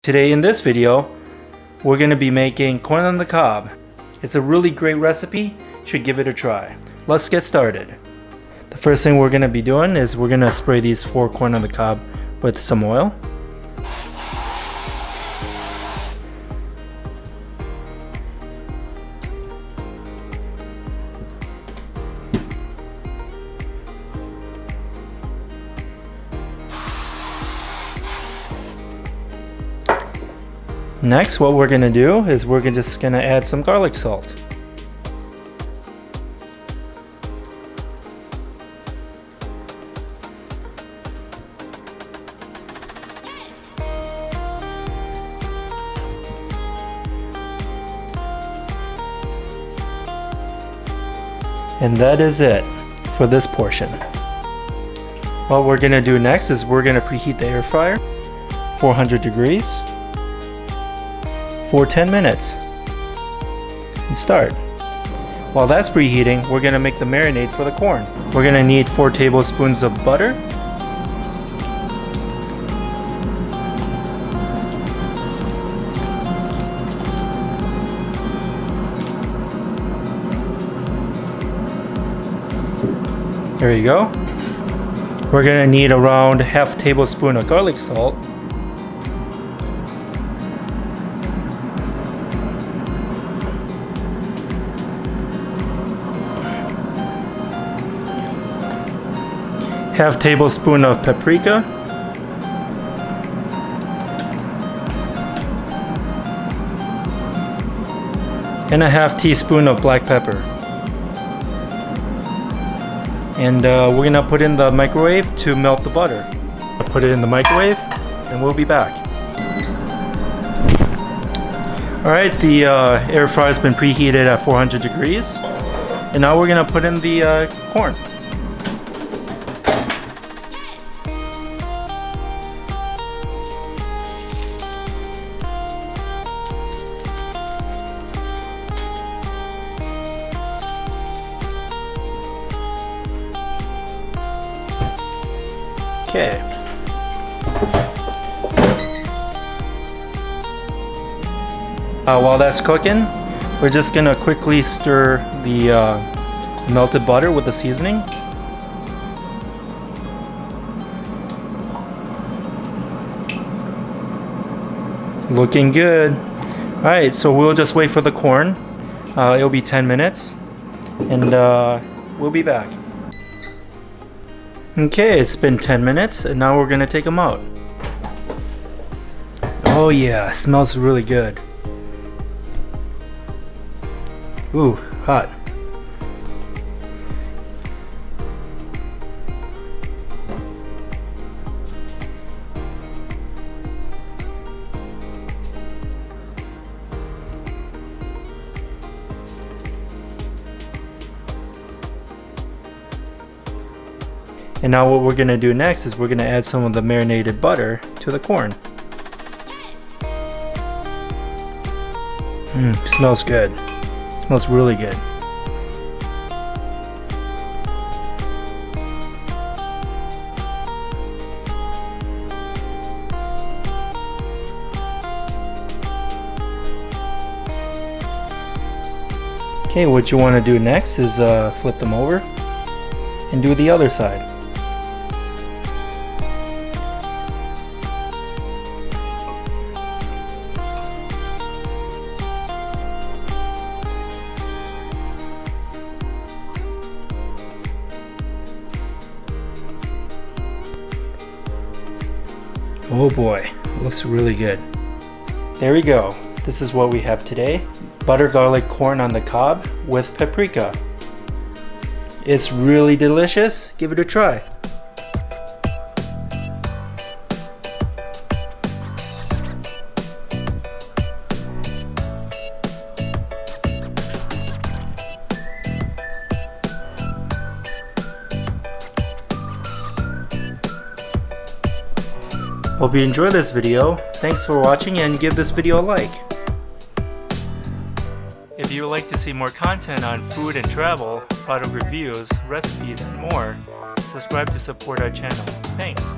Today in this video, we're going to be making corn on the cob. It's a really great recipe, you should give it a try. Let's get started. The first thing we're going to be doing is we're going to spray these 4 corn on the cob with some oil. Next, what we're going to do is we're just going to add some garlic salt. And that is it for this portion. What we're going to do next is we're going to preheat the air fryer, 400 degrees. For 10 minutes and start. While that's preheating, we're going to make the marinade for the corn. We're going to need 4 tablespoons of butter, there you go. We're going to need around half tablespoon of garlic salt, half tablespoon of paprika, and a half teaspoon of black pepper. And we're gonna put in the microwave to melt the butter. Put it in the microwave and we'll be back. Alright, the air fryer's been preheated at 400 degrees. And now we're gonna put in the corn. Okay. While that's cooking, we're just gonna quickly stir the melted butter with the seasoning. Looking good. Alright, so we'll just wait for the corn. It'll be 10 minutes and we'll be back. Okay, it's been 10 minutes and now we're gonna take them out. Oh yeah, smells really good. Ooh, hot. And now what we're going to do next is we're going to add some of the marinated butter to the corn. Smells good. Smells really good. Okay, what you want to do next is flip them over and do the other side. Oh boy, looks really good. There we go. This is what we have today. Butter garlic corn on the cob with paprika. It's really delicious. Give it a try. Hope you enjoyed this video. Thanks for watching and give this video a like. If you would like to see more content on food and travel, product reviews, recipes, and more, subscribe to support our channel. Thanks!